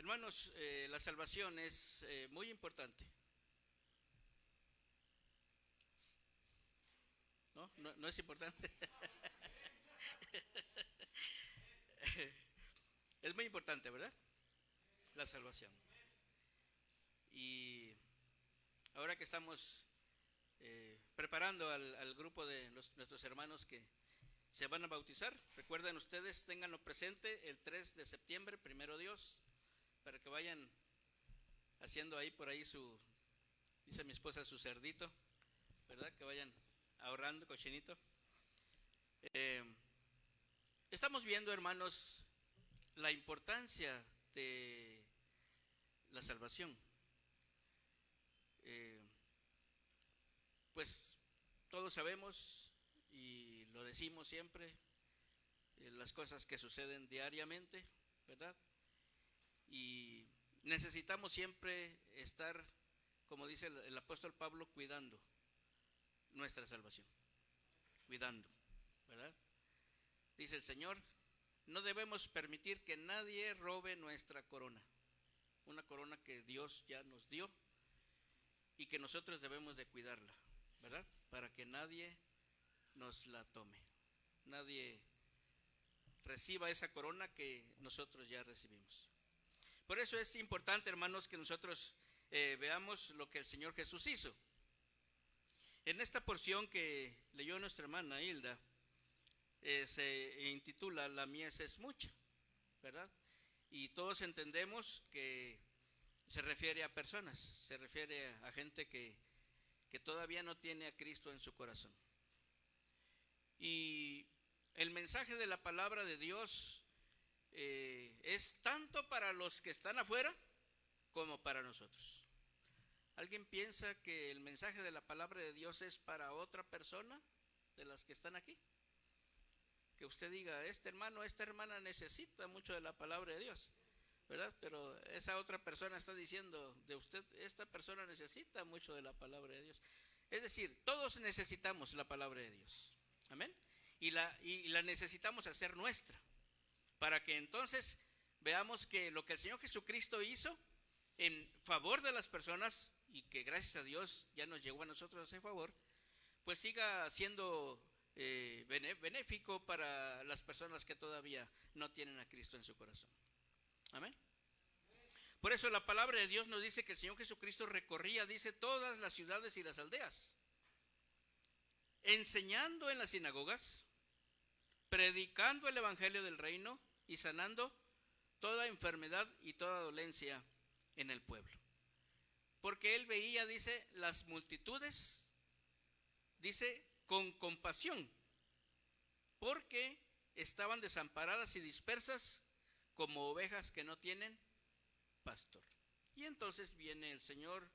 Hermanos, la salvación es muy importante. ¿No es importante? Es muy importante, ¿verdad? La salvación. Y ahora que estamos preparando al grupo de nuestros hermanos que se van a bautizar, recuerden ustedes, ténganlo presente el 3 de septiembre, primero Dios, para que vayan haciendo ahí por ahí dice mi esposa, su cerdito, ¿verdad? Que vayan ahorrando cochinito. Estamos viendo, hermanos, la importancia de la salvación. Pues todos sabemos y lo decimos siempre, las cosas que suceden diariamente, ¿verdad? Y necesitamos siempre estar, como dice el apóstol Pablo, cuidando nuestra salvación, cuidando, ¿verdad? Dice el Señor, no debemos permitir que nadie robe nuestra corona, una corona que Dios ya nos dio y que nosotros debemos de cuidarla, ¿verdad? Para que nadie nos la tome, nadie reciba esa corona que nosotros ya recibimos. Por eso es importante, hermanos, que nosotros veamos lo que el Señor Jesús hizo. En esta porción que leyó nuestra hermana Hilda, se intitula La mies es mucha, ¿verdad? Y todos entendemos que se refiere a personas, se refiere a gente que todavía no tiene a Cristo en su corazón. Y el mensaje de la palabra de Dios es tanto para los que están afuera como para nosotros. ¿Alguien piensa que el mensaje de la palabra de Dios es para otra persona de las que están aquí? Que usted diga, este hermano, esta hermana necesita mucho de la palabra de Dios, ¿verdad? Pero esa otra persona está diciendo de usted, esta persona necesita mucho de la palabra de Dios. Es decir, todos necesitamos la palabra de Dios, amén. Y la necesitamos hacer nuestra, para que entonces veamos que lo que el Señor Jesucristo hizo en favor de las personas, y que gracias a Dios ya nos llegó a nosotros ese favor, pues siga siendo benéfico para las personas que todavía no tienen a Cristo en su corazón. Amén. Por eso la palabra de Dios nos dice que el Señor Jesucristo recorría, dice, todas las ciudades y las aldeas, enseñando en las sinagogas, predicando el evangelio del reino y sanando toda enfermedad y toda dolencia en el pueblo. Porque él veía, dice, las multitudes, dice, con compasión, porque estaban desamparadas y dispersas como ovejas que no tienen pastor. Y entonces viene el Señor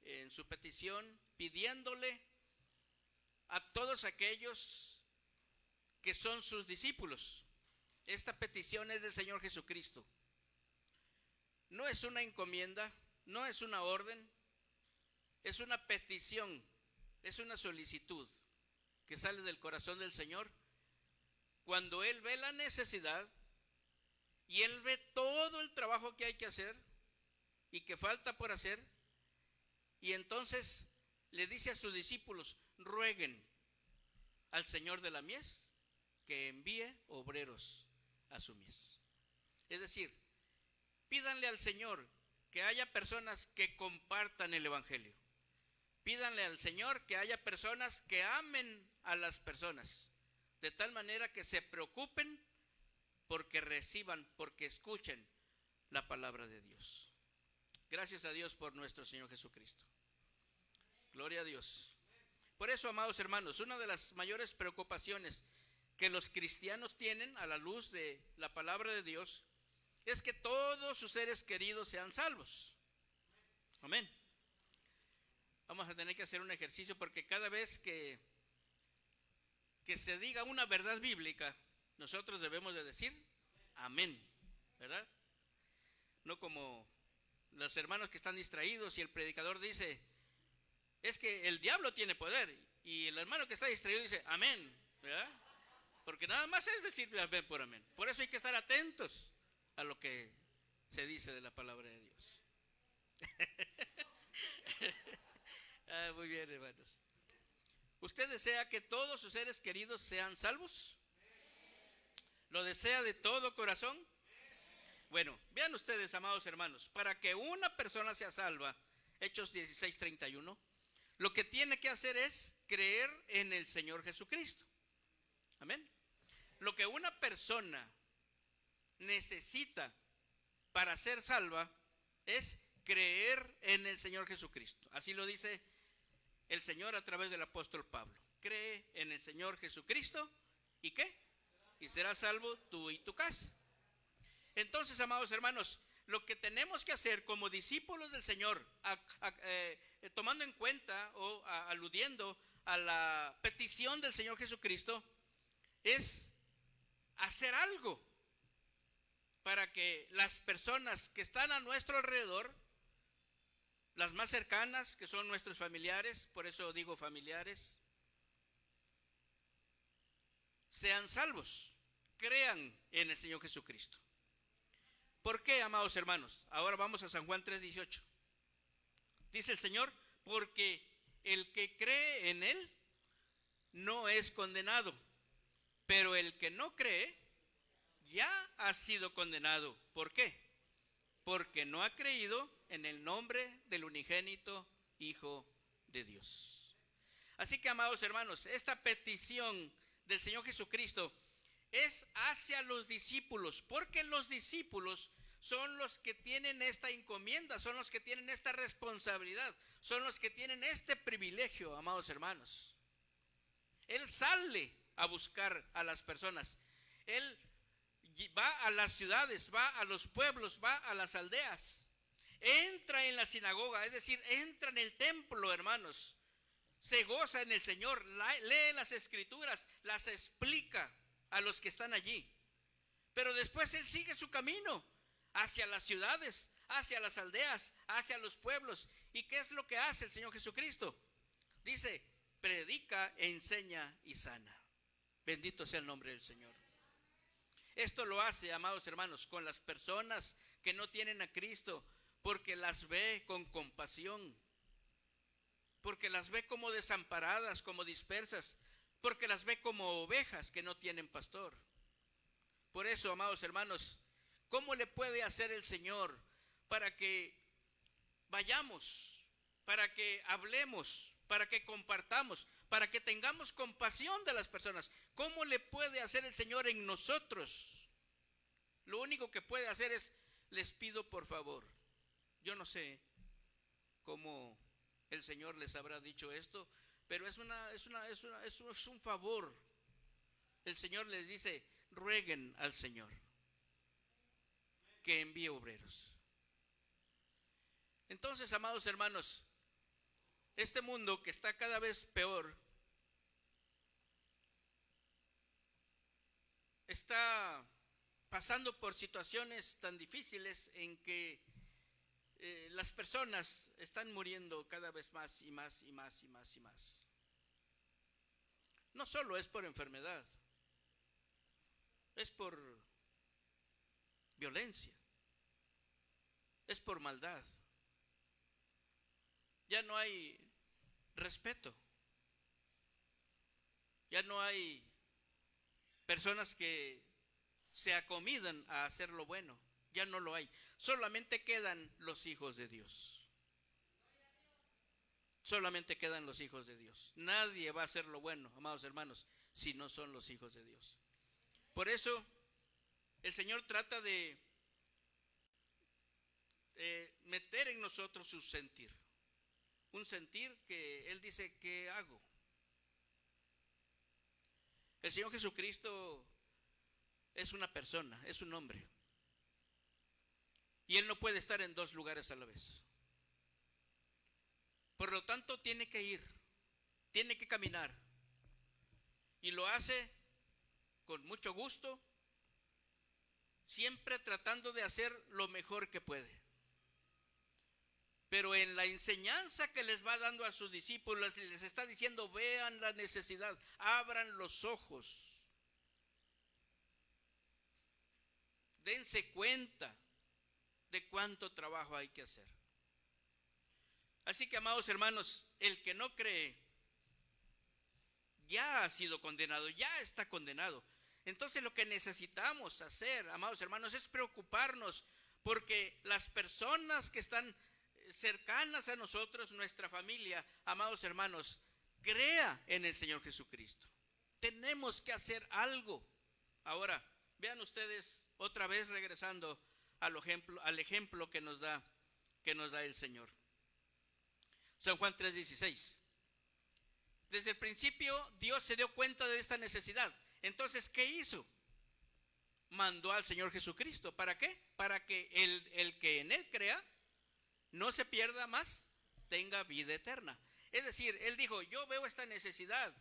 en su petición pidiéndole a todos aquellos que son sus discípulos. Esta petición es del Señor Jesucristo. No es una encomienda, no es una orden, es una petición, es una solicitud que sale del corazón del Señor cuando Él ve la necesidad y Él ve todo el trabajo que hay que hacer y que falta por hacer, y entonces le dice a sus discípulos, rueguen al Señor de la mies que envíe obreros a su mies. Es decir, pídanle al Señor que haya personas que compartan el evangelio. Pídanle al Señor que haya personas que amen a las personas, de tal manera que se preocupen porque reciban, porque escuchen la palabra de Dios. Gracias a Dios por nuestro Señor Jesucristo. Gloria a Dios. Por eso, amados hermanos, una de las mayores preocupaciones que los cristianos tienen a la luz de la palabra de Dios es que todos sus seres queridos sean salvos. Amén. Vamos a tener que hacer un ejercicio porque cada vez que se diga una verdad bíblica, nosotros debemos de decir amén, ¿verdad? No como los hermanos que están distraídos y el predicador dice, es que el diablo tiene poder, y el hermano que está distraído dice amén, ¿verdad? Porque nada más es decir amén por amén. Por eso hay que estar atentos a lo que se dice de la palabra de Dios. Muy bien, hermanos. ¿Usted desea que todos sus seres queridos sean salvos? ¿Lo desea de todo corazón? Bueno, vean ustedes, amados hermanos, para que una persona sea salva, Hechos 16:31, lo que tiene que hacer es creer en el Señor Jesucristo. Amén. Lo que una persona necesita para ser salva es creer en el Señor Jesucristo. Así lo dice el Señor a través del apóstol Pablo. Cree en el Señor Jesucristo y ¿qué? Y serás salvo tú y tu casa. Entonces, amados hermanos, lo que tenemos que hacer como discípulos del Señor, tomando en cuenta o aludiendo a la petición del Señor Jesucristo, es hacer algo para que las personas que están a nuestro alrededor, las más cercanas, que son nuestros familiares, por eso digo familiares, sean salvos, crean en el Señor Jesucristo. ¿Por qué, amados hermanos? Ahora vamos a San Juan 3:18. Dice el Señor, porque el que cree en Él no es condenado, pero el que no cree ya ha sido condenado. ¿Por qué? Porque no ha creído en el nombre del unigénito Hijo de Dios. Así que, amados hermanos, esta petición del Señor Jesucristo es hacia los discípulos, porque los discípulos son los que tienen esta encomienda, son los que tienen esta responsabilidad, son los que tienen este privilegio, amados hermanos. Él sale a buscar a las personas, Él va a las ciudades, va a los pueblos, va a las aldeas, entra en la sinagoga, es decir, entra en el templo, hermanos, se goza en el Señor, lee las escrituras, las explica a los que están allí, pero después Él sigue su camino hacia las ciudades, hacia las aldeas, hacia los pueblos. ¿Y qué es lo que hace el Señor Jesucristo? Dice, predica, enseña y sana. Bendito sea el nombre del Señor. Esto lo hace, amados hermanos, con las personas que no tienen a Cristo, porque las ve con compasión, porque las ve como desamparadas, como dispersas, porque las ve como ovejas que no tienen pastor. Por eso, amados hermanos, ¿cómo le puede hacer el Señor para que vayamos, para que hablemos, para que compartamos, para que tengamos compasión de las personas? ¿Cómo le puede hacer el Señor en nosotros? Lo único que puede hacer es, les pido por favor. Yo no sé cómo el Señor les habrá dicho esto, pero es un favor. El Señor les dice, rueguen al Señor que envíe obreros. Entonces, amados hermanos, este mundo que está cada vez peor, está pasando por situaciones tan difíciles en que las personas están muriendo cada vez más y más y más y más y más. No solo es por enfermedad, es por violencia, es por maldad. Ya no hay respeto, ya no hay personas que se acomidan a hacer lo bueno, ya no lo hay. Solamente quedan los hijos de Dios. Solamente quedan los hijos de Dios. Nadie va a hacer lo bueno, amados hermanos, si no son los hijos de Dios. Por eso el Señor trata de meter en nosotros su sentir. Un sentir que Él dice, ¿qué hago? El Señor Jesucristo es una persona, es un hombre. Y Él no puede estar en dos lugares a la vez. Por lo tanto, tiene que ir, tiene que caminar. Y lo hace con mucho gusto, siempre tratando de hacer lo mejor que puede. Pero en la enseñanza que les va dando a sus discípulos, les está diciendo, vean la necesidad, abran los ojos, dense cuenta de cuánto trabajo hay que hacer. Así que, amados hermanos, el que no cree ya ha sido condenado, ya está condenado. Entonces lo que necesitamos hacer, amados hermanos, es preocuparnos porque las personas que están cercanas a nosotros, nuestra familia, amados hermanos, crea en el Señor Jesucristo. Tenemos que hacer algo. Ahora, vean ustedes otra vez regresando al ejemplo que nos da el Señor. San Juan 3:16. Desde el principio Dios se dio cuenta de esta necesidad. Entonces, ¿qué hizo? Mandó al Señor Jesucristo. ¿Para qué? Para que el que en Él crea no se pierda más, tenga vida eterna. Es decir, Él dijo, yo veo esta necesidad,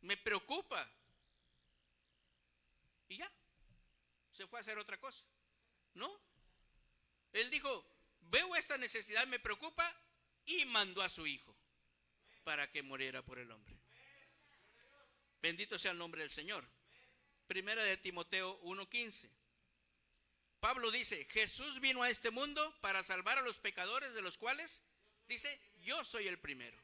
me preocupa. Y ya, se fue a hacer otra cosa. ¿No? Él dijo, veo esta necesidad, me preocupa, y mandó a su Hijo para que muriera por el hombre. Bendito sea el nombre del Señor. Primera de Timoteo 1:15. Pablo dice, Jesús vino a este mundo para salvar a los pecadores, de los cuales, dice, yo soy el primero.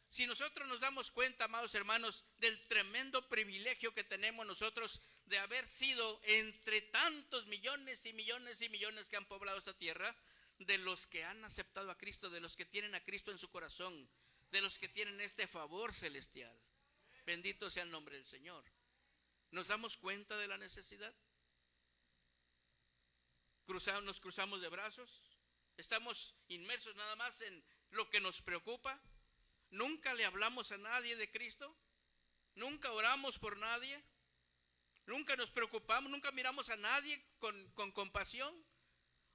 Si nosotros nos damos cuenta, amados hermanos, del tremendo privilegio que tenemos nosotros de haber sido entre tantos millones y millones y millones que han poblado esta tierra, de los que han aceptado a Cristo, de los que tienen a Cristo en su corazón, de los que tienen este favor celestial. Bendito sea el nombre del Señor. ¿Nos damos cuenta de la necesidad? ¿Nos cruzamos de brazos? ¿Estamos inmersos nada más en lo que nos preocupa? ¿Nunca le hablamos a nadie de Cristo? ¿Nunca oramos por nadie? ¿Nunca nos preocupamos? ¿Nunca miramos a nadie con compasión?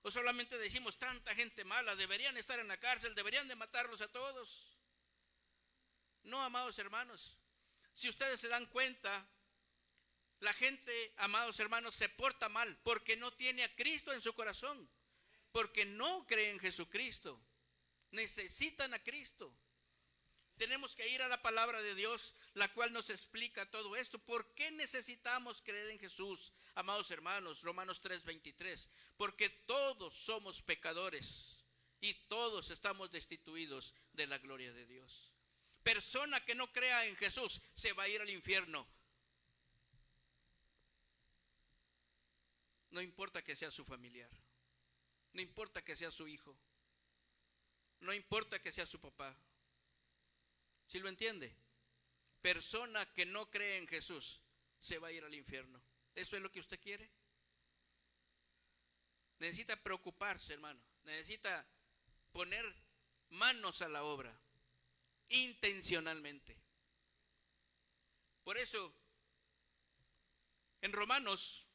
¿O solamente decimos, tanta gente mala, deberían estar en la cárcel, deberían de matarlos a todos? No, amados hermanos. Si ustedes se dan cuenta, la gente, amados hermanos, se porta mal porque no tiene a Cristo en su corazón, porque no cree en Jesucristo. Necesitan a Cristo. Tenemos que ir a la palabra de Dios, la cual nos explica todo esto. ¿Por qué necesitamos creer en Jesús, amados hermanos? Romanos 3:23. Porque todos somos pecadores y todos estamos destituidos de la gloria de Dios. Persona que no crea en Jesús se va a ir al infierno. No importa que sea su familiar, no importa que sea su hijo, no importa que sea su papá. ¿Sí lo entiende? Persona que no cree en Jesús se va a ir al infierno. ¿Eso es lo que usted quiere? Necesita preocuparse, hermano. Necesita poner manos a la obra intencionalmente. Por eso, en Romanos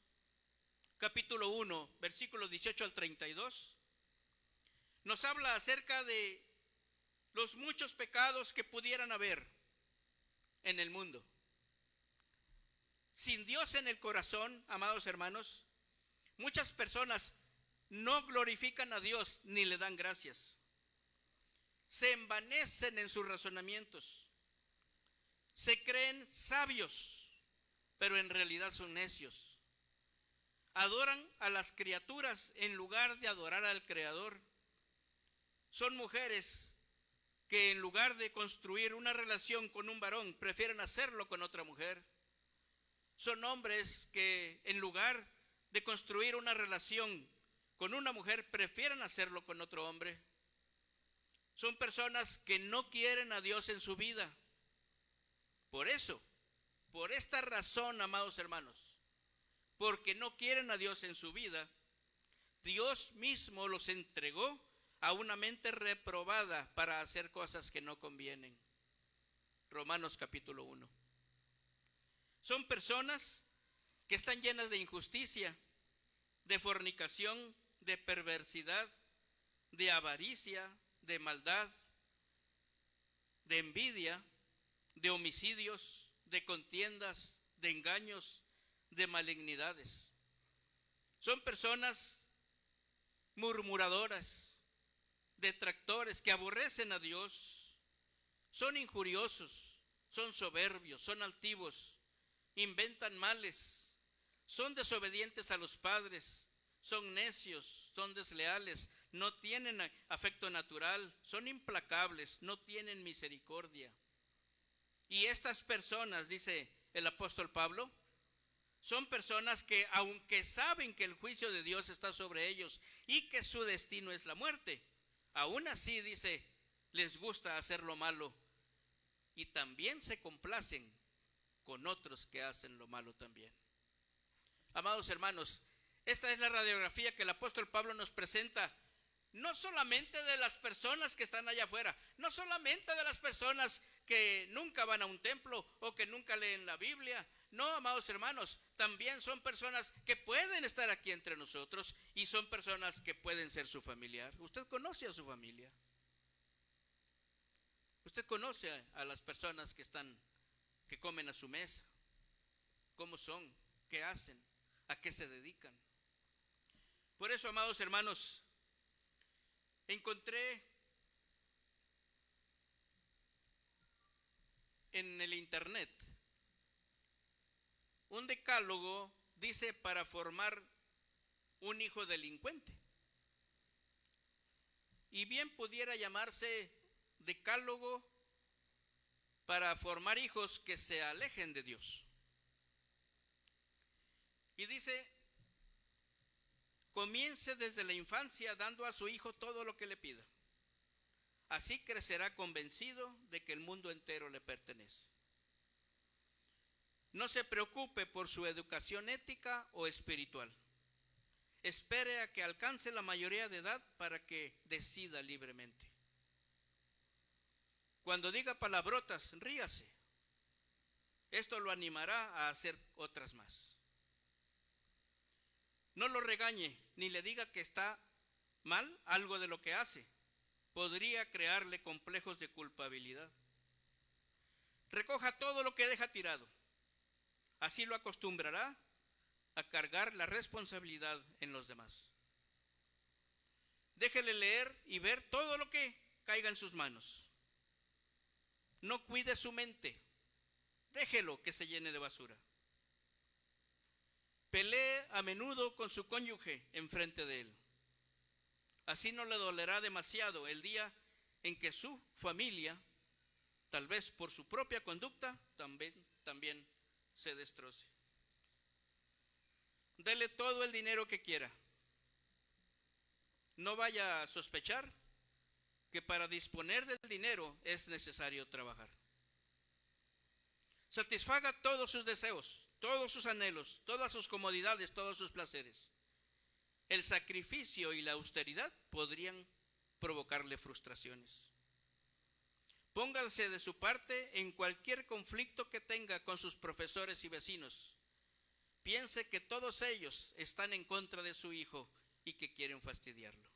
capítulo 1, versículos 18 al 32, nos habla acerca de los muchos pecados que pudieran haber en el mundo. Sin Dios en el corazón, amados hermanos, muchas personas no glorifican a Dios ni le dan gracias. Se envanecen en sus razonamientos. Se creen sabios, pero en realidad son necios. Adoran a las criaturas en lugar de adorar al Creador. Son mujeres que en lugar de construir una relación con un varón, prefieren hacerlo con otra mujer. Son hombres que en lugar de construir una relación con una mujer, prefieren hacerlo con otro hombre. Son personas que no quieren a Dios en su vida. Por eso, por esta razón, amados hermanos, porque no quieren a Dios en su vida, Dios mismo los entregó a una mente reprobada para hacer cosas que no convienen. Romanos capítulo 1. Son personas que están llenas de injusticia, de fornicación, de perversidad, de avaricia, de maldad, de envidia, de homicidios, de contiendas, de engaños, de malignidades. Son personas murmuradoras, detractores, que aborrecen a Dios. Son injuriosos, son soberbios, son altivos, inventan males, son desobedientes a los padres, son necios, son desleales, no tienen afecto natural, son implacables, no tienen misericordia. Y estas personas, dice el apóstol Pablo, son personas que, aunque saben que el juicio de Dios está sobre ellos y que su destino es la muerte, aún así, dice, les gusta hacer lo malo y también se complacen con otros que hacen lo malo también. Amados hermanos, esta es la radiografía que el apóstol Pablo nos presenta, no solamente de las personas que están allá afuera, no solamente de las personas que nunca van a un templo o que nunca leen la Biblia. No, amados hermanos, también son personas que pueden estar aquí entre nosotros y son personas que pueden ser su familiar. Usted conoce a su familia. Usted conoce a las personas que comen a su mesa, cómo son, qué hacen, a qué se dedican. Por eso, amados hermanos, encontré en el internet un decálogo, dice, para formar un hijo delincuente. Y bien pudiera llamarse decálogo para formar hijos que se alejen de Dios. Y dice: comience desde la infancia dando a su hijo todo lo que le pida. Así crecerá convencido de que el mundo entero le pertenece. No se preocupe por su educación ética o espiritual. Espere a que alcance la mayoría de edad para que decida libremente. Cuando diga palabrotas, ríase. Esto lo animará a hacer otras más. No lo regañe ni le diga que está mal algo de lo que hace. Podría crearle complejos de culpabilidad. Recoja todo lo que deja tirado. Así lo acostumbrará a cargar la responsabilidad en los demás. Déjele leer y ver todo lo que caiga en sus manos. No cuide su mente. Déjelo que se llene de basura. Pelee a menudo con su cónyuge enfrente de él. Así no le dolerá demasiado el día en que su familia, tal vez por su propia conducta, también se destroce. Dele todo el dinero que quiera. No vaya a sospechar que para disponer del dinero es necesario trabajar. Satisfaga todos sus deseos, todos sus anhelos, todas sus comodidades, todos sus placeres. El sacrificio y la austeridad podrían provocarle frustraciones. Póngase de su parte en cualquier conflicto que tenga con sus profesores y vecinos. Piense que todos ellos están en contra de su hijo y que quieren fastidiarlo.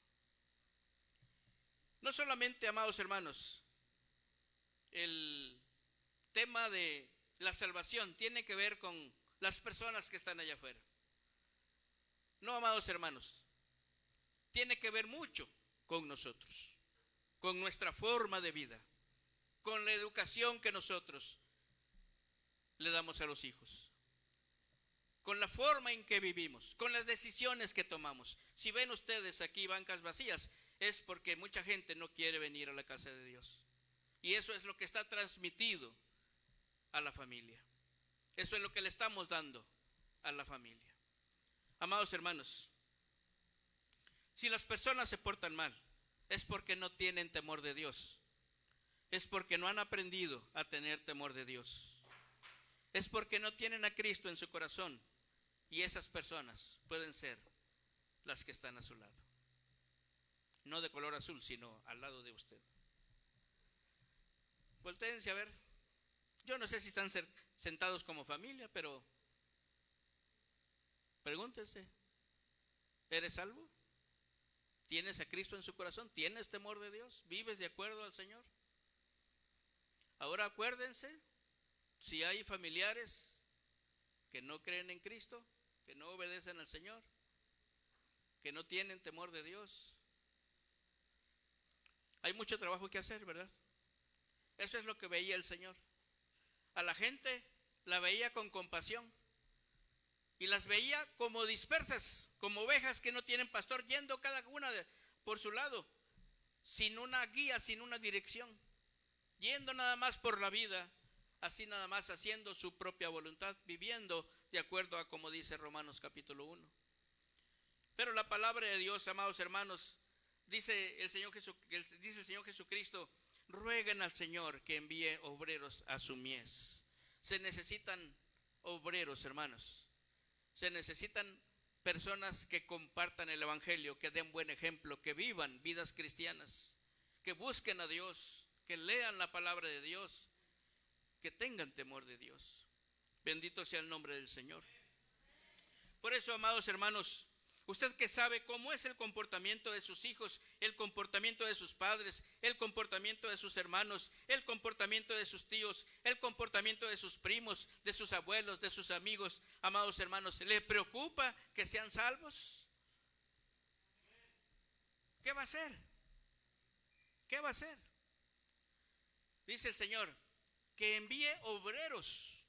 No solamente, amados hermanos, el tema de la salvación tiene que ver con las personas que están allá afuera. No, amados hermanos, tiene que ver mucho con nosotros, con nuestra forma de vida, con la educación que nosotros le damos a los hijos, con la forma en que vivimos, con las decisiones que tomamos. Si ven ustedes aquí bancas vacías, es porque mucha gente no quiere venir a la casa de Dios. Y eso es lo que está transmitido a la familia. Eso es lo que le estamos dando a la familia. Amados hermanos, si las personas se portan mal, es porque no tienen temor de Dios. Es porque no han aprendido a tener temor de Dios. Es porque no tienen a Cristo en su corazón. Y esas personas pueden ser las que están a su lado. No de color azul, sino al lado de usted. Voltéense a ver. Yo no sé si están sentados como familia, pero pregúntense, ¿eres salvo? ¿Tienes a Cristo en su corazón? ¿Tienes temor de Dios? ¿Vives de acuerdo al Señor? Ahora acuérdense, si hay familiares que no creen en Cristo, que no obedecen al Señor, que no tienen temor de Dios, hay mucho trabajo que hacer, ¿verdad? Eso es lo que veía el Señor. A la gente la veía con compasión, y las veía como dispersas, como ovejas que no tienen pastor, yendo cada una por su lado, sin una guía, sin una dirección, yendo nada más por la vida, así nada más haciendo su propia voluntad, viviendo de acuerdo a como dice Romanos capítulo 1. Pero la palabra de Dios, amados hermanos, dice el Señor Jesucristo, rueguen al Señor que envíe obreros a su mies. Se necesitan obreros, hermanos. Se necesitan personas que compartan el evangelio, que den buen ejemplo, que vivan vidas cristianas, que busquen a Dios, que lean la palabra de Dios, que tengan temor de Dios. Bendito sea el nombre del Señor. Por eso, amados hermanos, usted que sabe cómo es el comportamiento de sus hijos, el comportamiento de sus padres, el comportamiento de sus hermanos, el comportamiento de sus tíos, el comportamiento de sus primos, de sus abuelos, de sus amigos, amados hermanos, ¿le preocupa que sean salvos? ¿Qué va a hacer? ¿Qué va a hacer? Dice el Señor, que envíe obreros.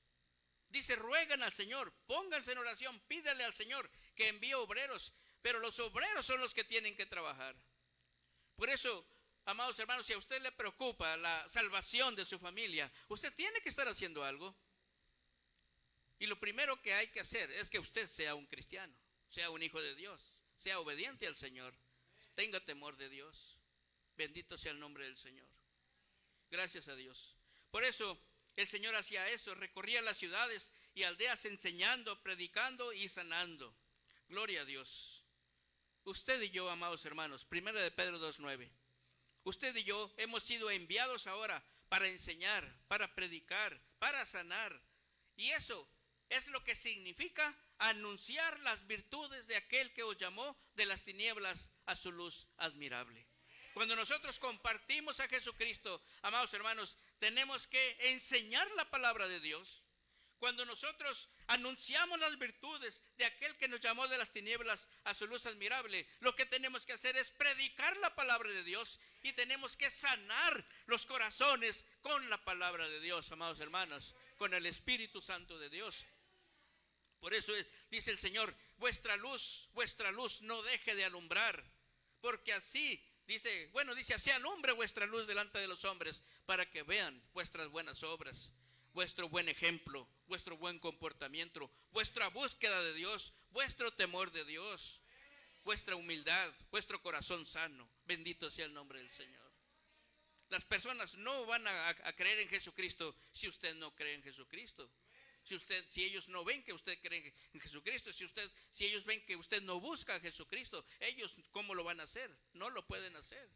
Dice, ruegan al Señor, pónganse en oración, pídale al Señor que envíe obreros. Pero los obreros son los que tienen que trabajar. Por eso, amados hermanos, si a usted le preocupa la salvación de su familia, usted tiene que estar haciendo algo. Y lo primero que hay que hacer es que usted sea un cristiano, sea un hijo de Dios, sea obediente al Señor, tenga temor de Dios. Bendito sea el nombre del Señor. Gracias a Dios. Por eso el Señor hacía eso, recorría las ciudades y aldeas enseñando, predicando y sanando. Gloria a Dios. Usted y yo, amados hermanos, 1 de Pedro 2:9. Usted y yo hemos sido enviados ahora para enseñar, para predicar, para sanar. Y eso es lo que significa anunciar las virtudes de aquel que os llamó de las tinieblas a su luz admirable. Cuando nosotros compartimos a Jesucristo, amados hermanos, tenemos que enseñar la palabra de Dios. Cuando nosotros anunciamos las virtudes de aquel que nos llamó de las tinieblas a su luz admirable, lo que tenemos que hacer es predicar la palabra de Dios y tenemos que sanar los corazones con la palabra de Dios, amados hermanos, con el Espíritu Santo de Dios. Por eso dice el Señor, vuestra luz no deje de alumbrar, porque así dice, así alumbre vuestra luz delante de los hombres, para que vean vuestras buenas obras, vuestro buen ejemplo, vuestro buen comportamiento, vuestra búsqueda de Dios, vuestro temor de Dios, vuestra humildad, vuestro corazón sano. Bendito sea el nombre del Señor. Las personas no van a creer en Jesucristo si usted no cree en Jesucristo. Si ellos no ven que usted cree en Jesucristo, si ellos ven que usted no busca a Jesucristo, ellos ¿cómo lo van a hacer? No lo pueden hacer.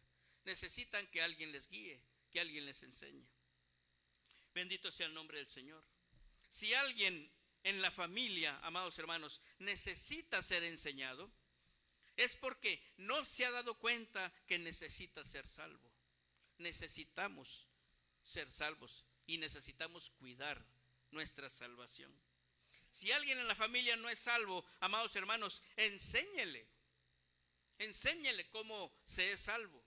Necesitan que alguien les guíe, que alguien les enseñe. Bendito sea el nombre del Señor. Si alguien en la familia, amados hermanos, necesita ser enseñado, es porque no se ha dado cuenta que necesita ser salvo. Necesitamos ser salvos y necesitamos cuidar nuestra salvación. Si alguien en la familia no es salvo, amados hermanos, enséñele cómo se es salvo.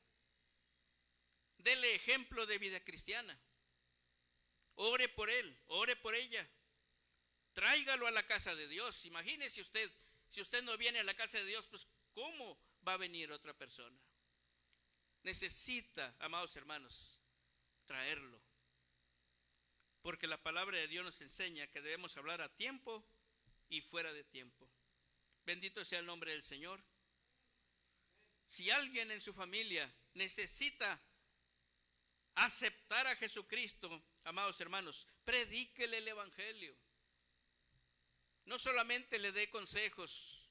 Dele ejemplo de vida cristiana. Ore por él, ore por ella. Tráigalo a la casa de Dios. Imagínese usted, si usted no viene a la casa de Dios, pues ¿cómo va a venir otra persona? Necesita, amados hermanos, traerlo. Porque la palabra de Dios nos enseña que debemos hablar a tiempo y fuera de tiempo. Bendito sea el nombre del Señor. Si alguien en su familia necesita aceptar a Jesucristo, amados hermanos, predíquele el evangelio. No solamente le dé consejos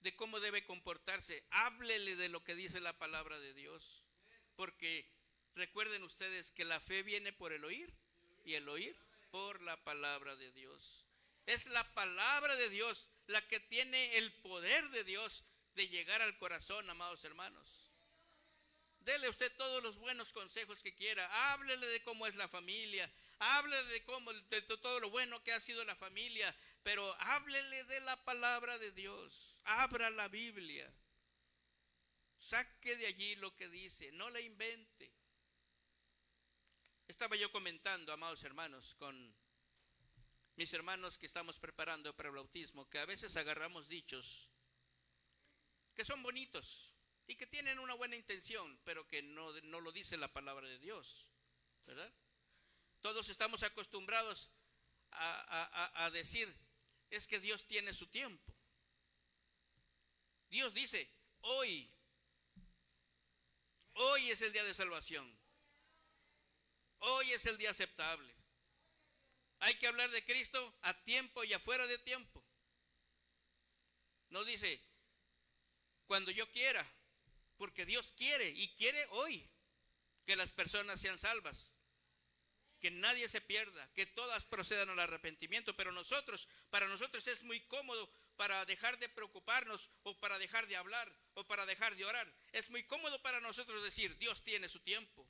de cómo debe comportarse, háblele de lo que dice la palabra de Dios. Porque recuerden ustedes que la fe viene por el oír y el oír por la palabra de Dios. Es la palabra de Dios la que tiene el poder de Dios de llegar al corazón, amados hermanos. Dele usted todos los buenos consejos que quiera. Háblele de cómo es la familia. Háblele de todo lo bueno que ha sido la familia. Pero háblele de la palabra de Dios. Abra la Biblia. Saque de allí lo que dice. No la invente. Estaba yo comentando, amados hermanos, con mis hermanos que estamos preparando para el bautismo, que a veces agarramos dichos que son bonitos y que tienen una buena intención, pero que no lo dice la palabra de Dios, ¿verdad? Todos estamos acostumbrados a decir, es que Dios tiene su tiempo. Dios dice, hoy es el día de salvación. Hoy es el día aceptable. Hay que hablar de Cristo a tiempo y afuera de tiempo. No dice, cuando yo quiera, porque Dios quiere y quiere hoy que las personas sean salvas, que nadie se pierda, que todas procedan al arrepentimiento. Pero para nosotros es muy cómodo para dejar de preocuparnos o para dejar de hablar o para dejar de orar. Es muy cómodo para nosotros decir, Dios tiene su tiempo.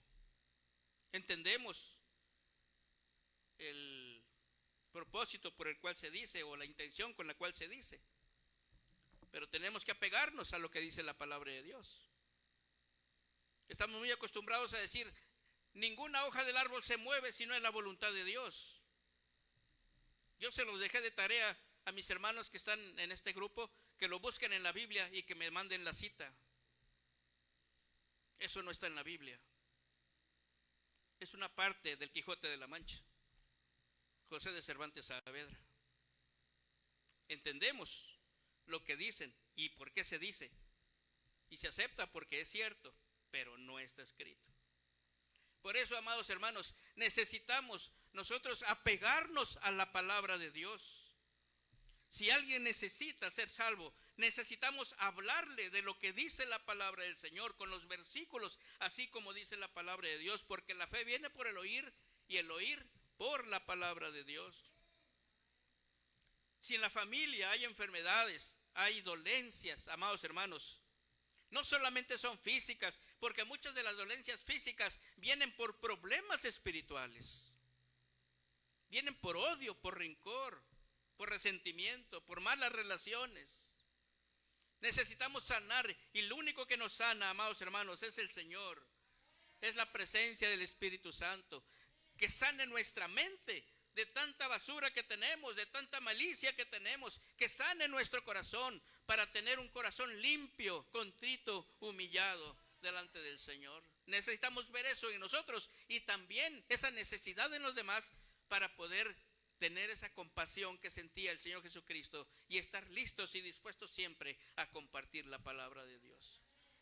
Entendemos el propósito por el cual se dice o la intención con la cual se dice, pero tenemos que apegarnos a lo que dice la palabra de Dios. Estamos muy acostumbrados a decir, ninguna hoja del árbol se mueve si no es la voluntad de Dios. Yo se los dejé de tarea a mis hermanos que están en este grupo, que lo busquen en la Biblia y que me manden la cita. Eso no está en la Biblia. Es una parte del Quijote de la Mancha, José de Cervantes Saavedra. Entendemos lo que dicen y por qué se dice, y se acepta porque es cierto, pero no está escrito. Por eso, amados hermanos, necesitamos nosotros apegarnos a la palabra de Dios. Si alguien necesita ser salvo, necesitamos hablarle de lo que dice la palabra del Señor con los versículos, así como dice la palabra de Dios, porque la fe viene por el oír y el oír por la palabra de Dios. Si en la familia hay enfermedades, hay dolencias, amados hermanos, no solamente son físicas, porque muchas de las dolencias físicas vienen por problemas espirituales. Vienen por odio, por rencor, por resentimiento, por malas relaciones. Necesitamos sanar y lo único que nos sana, amados hermanos, es el Señor. Es la presencia del Espíritu Santo, que sane nuestra mente de tanta basura que tenemos, de tanta malicia que tenemos, que sane nuestro corazón para tener un corazón limpio, contrito, humillado delante del Señor. Necesitamos ver eso en nosotros y también esa necesidad en los demás para poder tener esa compasión que sentía el Señor Jesucristo y estar listos y dispuestos siempre a compartir la palabra de Dios.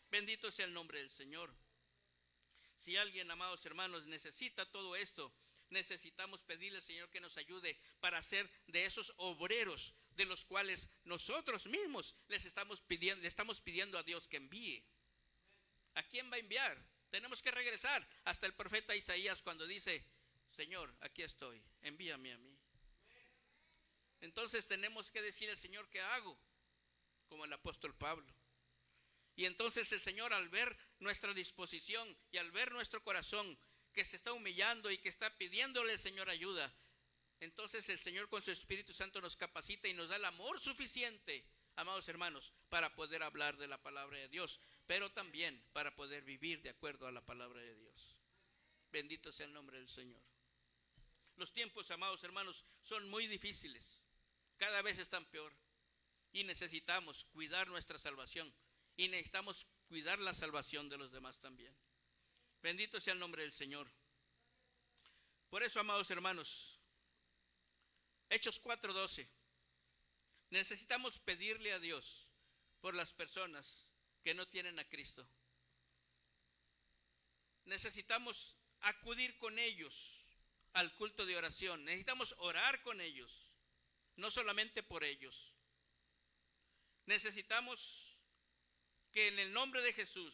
Bendito sea el nombre del Señor. Si alguien, amados hermanos, necesita todo esto, necesitamos pedirle al Señor que nos ayude para ser de esos obreros de los cuales nosotros mismos le estamos pidiendo a Dios que envíe. ¿A quién va a enviar? Tenemos que regresar hasta el profeta Isaías cuando dice, Señor, aquí estoy, envíame a mí. Entonces tenemos que decir al Señor, ¿qué hago? Como el apóstol Pablo. Y entonces el Señor, al ver nuestra disposición y al ver nuestro corazón que se está humillando y que está pidiéndole al Señor ayuda, entonces el Señor con su Espíritu Santo nos capacita y nos da el amor suficiente, amados hermanos, para poder hablar de la palabra de Dios, pero también para poder vivir de acuerdo a la palabra de Dios. Bendito sea el nombre del Señor. Los tiempos, amados hermanos, son muy difíciles, cada vez están peor y necesitamos cuidar nuestra salvación y necesitamos cuidar la salvación de los demás también. Bendito sea el nombre del Señor. Por eso, amados hermanos, Hechos 4:12, necesitamos pedirle a Dios por las personas que no tienen a Cristo. Necesitamos acudir con ellos al culto de oración. Necesitamos orar con ellos, no solamente por ellos. Necesitamos que en el nombre de Jesús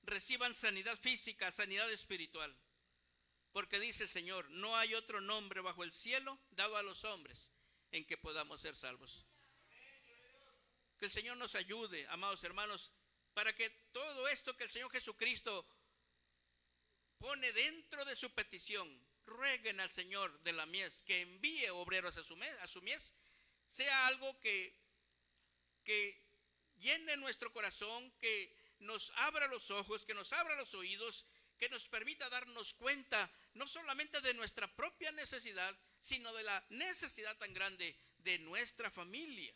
reciban sanidad física, sanidad espiritual. Porque dice el Señor, no hay otro nombre bajo el cielo dado a los hombres en que podamos ser salvos. Que el Señor nos ayude, amados hermanos, para que todo esto que el Señor Jesucristo pone dentro de su petición, rueguen al Señor de la mies que envíe obreros a su mies, sea algo que llene nuestro corazón, que nos abra los ojos, que nos abra los oídos, que nos permita darnos cuenta no solamente de nuestra propia necesidad, sino de la necesidad tan grande de nuestra familia.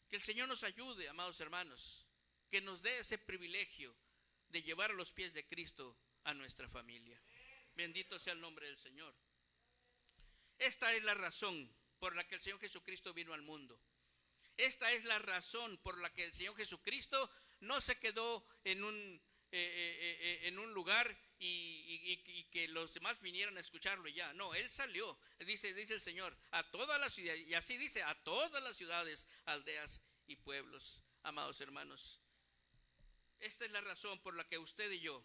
Que el Señor nos ayude, amados hermanos, que nos dé ese privilegio de llevar a los pies de Cristo a nuestra familia. Bendito sea el nombre del Señor. Esta es la razón por la que el Señor Jesucristo vino al mundo. Esta es la razón por la que el Señor Jesucristo no se quedó en un lugar y que los demás vinieran a escucharlo y ya. No, Él salió, dice el Señor, a todas las ciudades, y así dice, a todas las ciudades, aldeas y pueblos. Amados hermanos, esta es la razón por la que usted y yo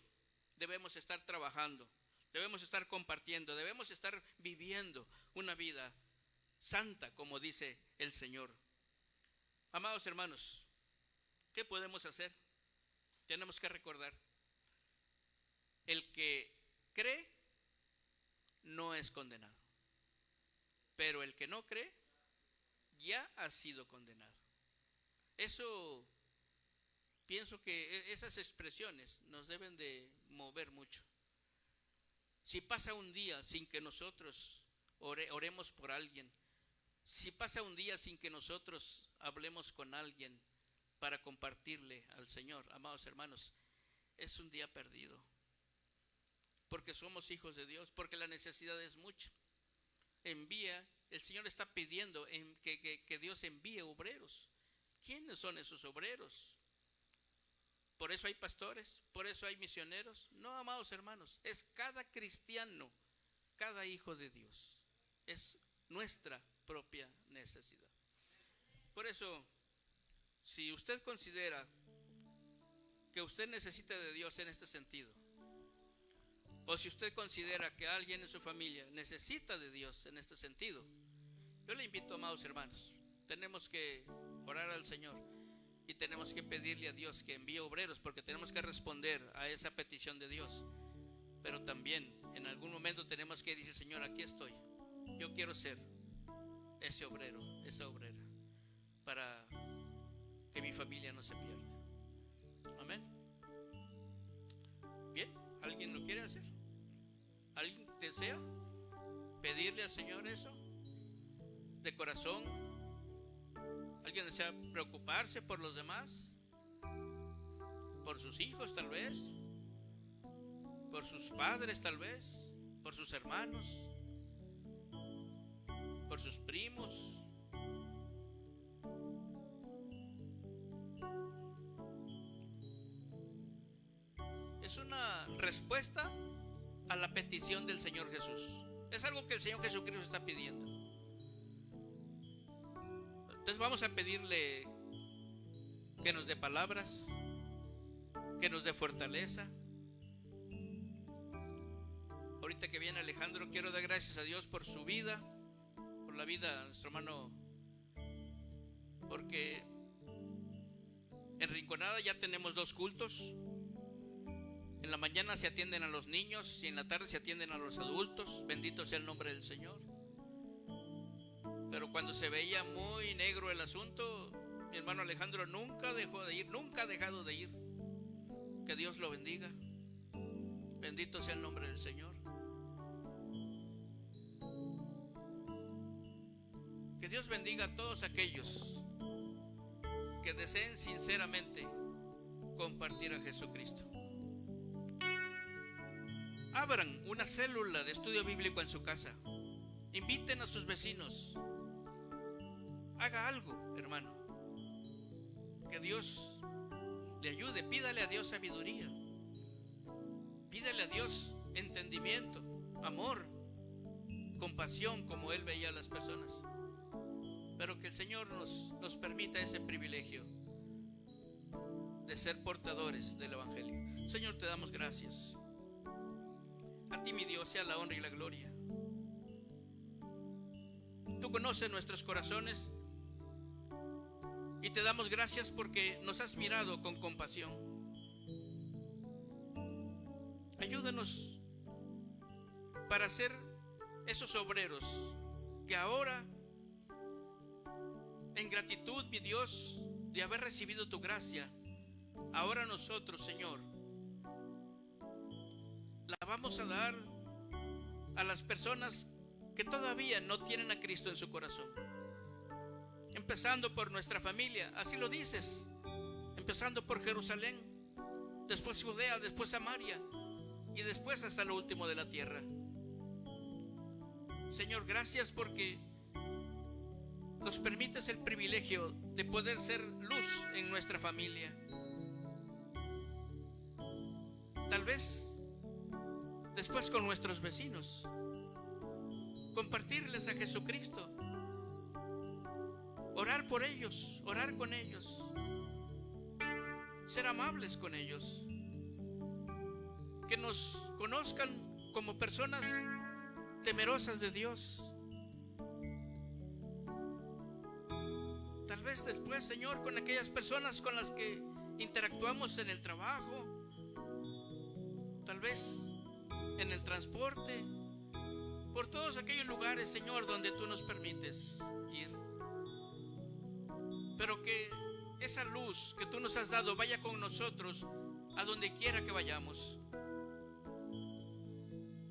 debemos estar trabajando, debemos estar compartiendo, debemos estar viviendo una vida santa, como dice el Señor. Amados hermanos, ¿qué podemos hacer? Tenemos que recordar, el que cree no es condenado, pero el que no cree ya ha sido condenado. Eso, pienso que esas expresiones nos deben de mover mucho. Si pasa un día sin que nosotros oremos por alguien, si pasa un día sin que nosotros hablemos con alguien para compartirle al Señor, amados hermanos, es un día perdido. Porque somos hijos de Dios, porque la necesidad es mucha. El Señor está pidiendo que Dios envíe obreros. ¿Quiénes son esos obreros? Por eso hay pastores, por eso hay misioneros. No, amados hermanos, es cada cristiano, cada hijo de Dios. Es nuestra propia necesidad. Por eso, si usted considera que usted necesita de Dios en este sentido, o si usted considera que alguien en su familia necesita de Dios en este sentido, yo le invito, amados hermanos, tenemos que orar al Señor y tenemos que pedirle a Dios que envíe obreros, porque tenemos que responder a esa petición de Dios. Pero también en algún momento tenemos que decir, Señor, aquí estoy, yo quiero ser ese obrero, esa obrera, para que mi familia no se pierda. Amén. Bien, ¿alguien lo quiere hacer? ¿Alguien desea pedirle al Señor eso de corazón? ¿Alguien desea preocuparse por los demás? ¿Por sus hijos tal vez? ¿Por sus padres tal vez? ¿Por sus hermanos? ¿Por sus primos? Es una respuesta a la petición del Señor Jesús. Es algo que el Señor Jesucristo está pidiendo. Entonces vamos a pedirle que nos dé palabras, que nos dé fortaleza. Ahorita que viene Alejandro, quiero dar gracias a Dios por su vida, por la vida de nuestro hermano, porque en Rinconada ya tenemos 2 cultos. En la mañana se atienden a los niños y en la tarde se atienden a los adultos. Bendito sea el nombre del Señor. Pero cuando se veía muy negro el asunto, mi hermano Alejandro nunca dejó de ir, nunca ha dejado de ir. Que Dios lo bendiga. Bendito sea el nombre del Señor. Que Dios bendiga a todos aquellos que deseen sinceramente compartir a Jesucristo. Abran una célula de estudio bíblico en su casa. Inviten a sus vecinos. Haga algo, hermano. Que Dios le ayude. Pídale a Dios sabiduría. Pídale a Dios entendimiento, amor, compasión, como Él veía a las personas. Pero que el Señor nos permita ese privilegio de ser portadores del Evangelio. Señor, te damos gracias. A ti, mi Dios, sea la honra y la gloria. Tú conoces nuestros corazones y te damos gracias porque nos has mirado con compasión. Ayúdanos para ser esos obreros que ahora, en gratitud, mi Dios, de haber recibido tu gracia, ahora nosotros, Señor, la vamos a dar a las personas que todavía no tienen a Cristo en su corazón. Empezando por nuestra familia, así lo dices, empezando por Jerusalén, después Judea, después Samaria y después hasta lo último de la tierra. Señor, gracias porque nos permites el privilegio de poder ser luz en nuestra familia. Tal vez después con nuestros vecinos, compartirles a Jesucristo, orar por ellos, orar con ellos, ser amables con ellos, que nos conozcan como personas temerosas de Dios. Tal vez después, Señor, con aquellas personas con las que interactuamos en el trabajo, tal vez en el transporte, por todos aquellos lugares, Señor, donde tú nos permites ir. Pero que esa luz que tú nos has dado vaya con nosotros a donde quiera que vayamos.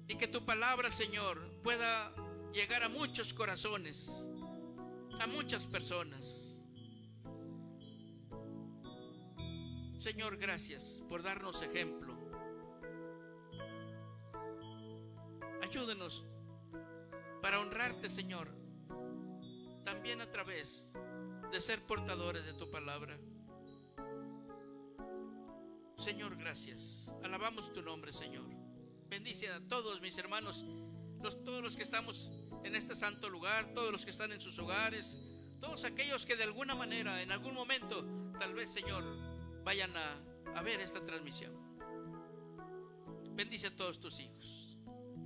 Y que tu palabra, Señor, pueda llegar a muchos corazones, a muchas personas. Señor, gracias por darnos ejemplo. Ayúdanos para honrarte, Señor, también a través de ser portadores de tu palabra. Señor, gracias. Alabamos tu nombre, Señor. Bendice a todos mis hermanos, todos los que estamos en este santo lugar, todos los que están en sus hogares, todos aquellos que de alguna manera, en algún momento, tal vez, Señor, vayan a ver esta transmisión. Bendice a todos tus hijos.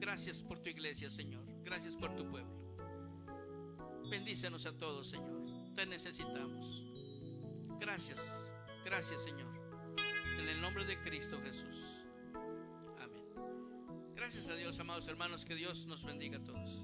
Gracias por tu iglesia, Señor. Gracias por tu pueblo. Bendícenos a todos, Señor. Te necesitamos. Gracias, gracias, Señor. En el nombre de Cristo Jesús. Amén. Gracias a Dios, amados hermanos. Que Dios nos bendiga a todos.